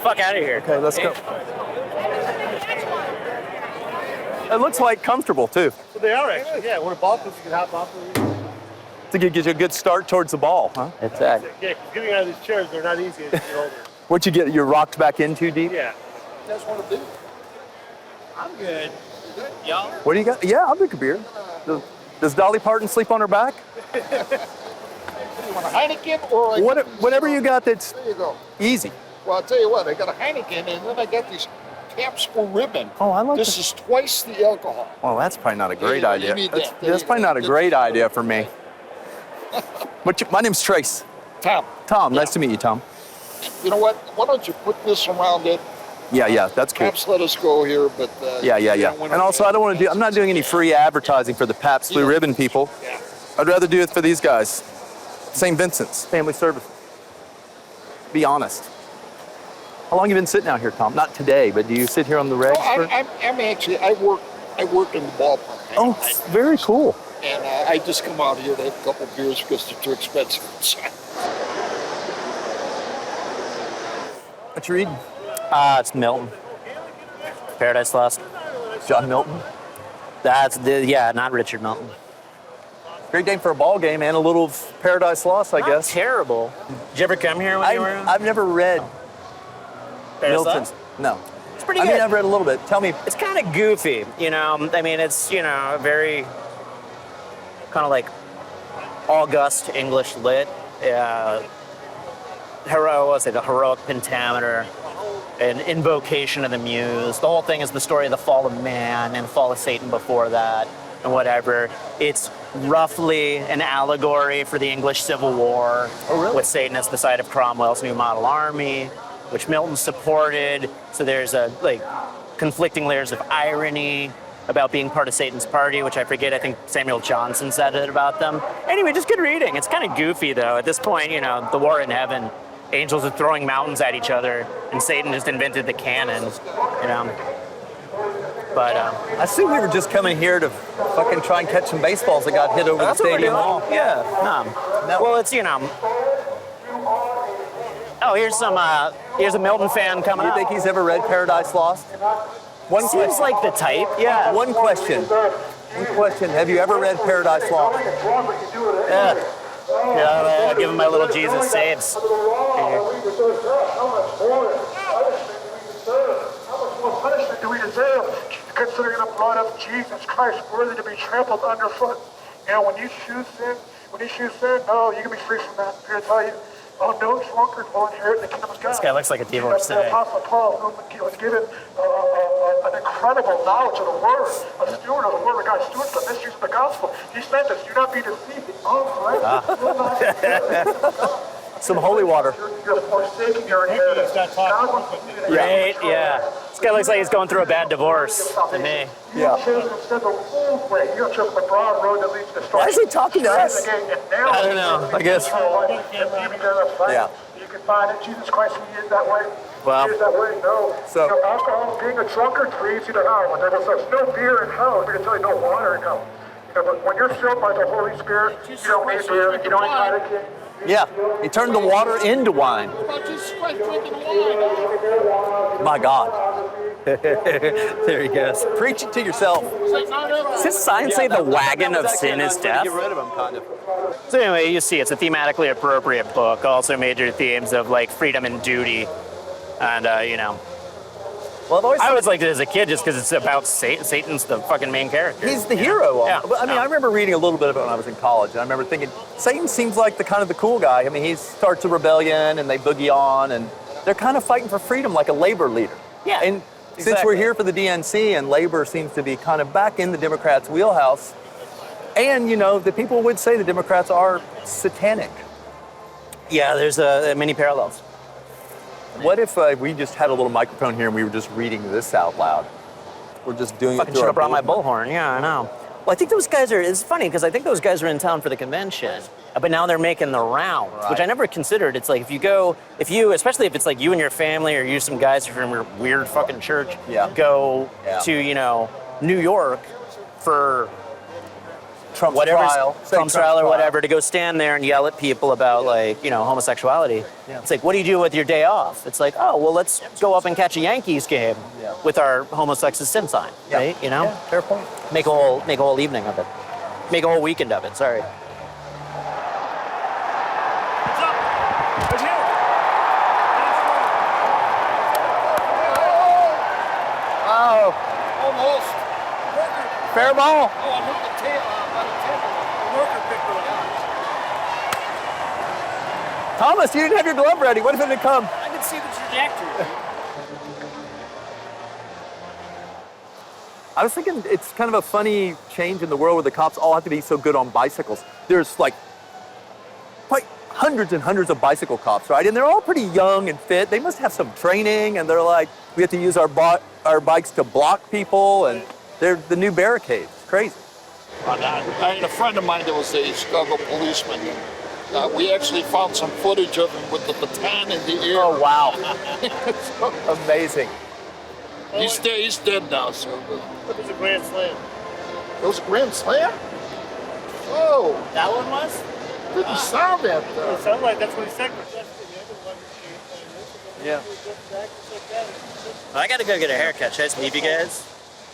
fuck out of here. Okay, let's go. It looks like comfortable too. Well, they are actually. Yeah, when a ball comes, you can hop off of it. To get you a good start towards the ball, huh? Exactly. Yeah, 'cause getting out of these chairs, they're not easy as you get older. What you get? You're rocked back in too deep? Yeah. You guys want to do? I'm good. Y'all? What do you got? Yeah, I'll drink a beer. Does Dolly Parton sleep on her back? You want a Heineken or Whatever you got that's There you go. easy. Well, I'll tell you what, I got a Heineken and then I got these caps for ribbon. Oh, I like this. Is twice the alcohol. Well, that's probably not a great you idea. need That's, that. that's probably not a great idea for me. My name's Trace. Tom. Tom, nice to meet you, Tom. You know what? Why don't you put this around it? Yeah, that's cool. Caps let us go here, but Yeah. And also, I'm not doing any free advertising for the Pabst Blue Ribbon people. Yeah. I'd rather do it for these guys. St. Vincent's Family Services. Be honest. How long have you been sitting out here, Tom? Not today, but do you sit here on the regs? I'm actually, I work in the ballpark. Oh, very cool. And I just come out here to have a couple beers because they're too expensive. What you reading? It's Milton. Paradise Lost. John Milton. Not Richard Milton. Great name for a ball game and a little Paradise Lost, I Not guess. terrible. Did you ever come here when you were? I've never read Paradise Milton's. Lost? No. It's pretty I good. mean, I've read a little bit. Tell me. It's kind of goofy, you know. I mean, it's, very kind of like august English lit. The heroic pentameter, an invocation of the muse. The whole thing is the story of the fall of man and fall of Satan before that and whatever. It's roughly an allegory for the English Civil War, with Satan as the site of Cromwell's New Model Army, which Milton supported. So there's conflicting layers of irony about being part of Satan's party, which I think Samuel Johnson said it about them. Anyway, just good reading. It's kind of goofy though. At this point, the war in heaven, angels are throwing mountains at each other, and Satan just invented the cannon, But I assume we were just coming here to fucking try and catch some baseballs that got hit over the that's what we're stadium doing. wall. Yeah. No. Well, it's Oh, here's a Milton fan coming Do you up. think he's ever read Paradise Lost? Seems question. like the type. Yeah. One question. Have you ever read Paradise Lost? Yeah. I'll give him my little Jesus saves. How much more punishment do we deserve, considering the blood of Jesus Christ worthy to be trampled underfoot? When you choose sin, no, you can be free from that. I'm here to tell you, no drunkard will inherit the kingdom of God. This guy looks like a divorcee. The Apostle Paul, who was given an incredible knowledge of the Word, a steward of the Word of God, steward of the mysteries of the gospel. He said this, do not be deceived. Some holy water. You're forsaking your inheritance. Right, yeah. This guy looks like he's going through a bad divorce to me. Yeah. Instead the old way, you choose the broad road that leads to destruction. Why is he talking to us? I don't know, I guess. Yeah. You can find it. Jesus Christ, he is that way. Well, He is that way. No. So- Alcohol, being a drunkard leads you to hell. But there's no beer in hell. We can tell you no water in hell. But when you're filled by the Holy Spirit, you don't need beer. You don't need Heineken. Yeah. He turned the water into wine. My God. there he goes. Preach it to yourself. Does his sign say the wagon of sin is death? Get rid of him, kind of. So anyway, you see, it's a thematically appropriate book. Also major themes of freedom and duty. And, Well, I've always I always liked it as a kid just because it's about Satan. Satan's the fucking main character. He's the hero. Yeah. But, I remember reading a little bit of it when I was in college, and I remember thinking, Satan seems like the cool guy. I mean, he starts a rebellion, and they boogie on, and they're kind of fighting for freedom like a labor leader. Yeah, And since we're here for the DNC, and labor seems to be kind of back in the Democrats' wheelhouse, and, the people would say the Democrats are satanic. Yeah, there's many parallels. What if we just had a little microphone here and we were just reading this out loud? We're just doing Fucking it through should our have brought my bullhorn. bullhorn. Yeah, I know. Well, I think those guys it's funny because I think those guys are in town for the convention, but now they're making the rounds, which I never considered. It's like especially if it's like you and your family or you some guys from your weird fucking church, go to, New York for Trump's whatever's trial. Say Trump's trial or whatever, to go stand there and yell at people about like, you know, homosexuality. Yeah. It's like, what do you do with your day off? It's like, oh, well, let's go up and catch a Yankees game with our homosexual sin sign, right? You know, Yeah, fair point. make a whole evening of it, make a whole weekend of it. Sorry. What's up? Right here. Oh, Almost. fair ball. Oh, I hit the tail by the table. The worker picked it up. Thomas, you didn't have your glove ready. What if it had come? I can see the trajectory. I was thinking it's kind of a funny change in the world where the cops all have to be so good on bicycles. There's like hundreds and hundreds of bicycle cops, right? And they're all pretty young and fit. They must have some training, and they're like, we have to use our bikes to block people, and they're the new barricades. It's crazy. I had a friend of mine that was a Chicago policeman. We actually found some footage of him with the baton in the air. Oh, wow. Amazing. He's dead now, so. It was a grand slam. It was a grand slam? Oh, That one was? didn't sound that. It sounded like that's what he said. Yeah. I gotta go get a haircut. Should I just leave you guys?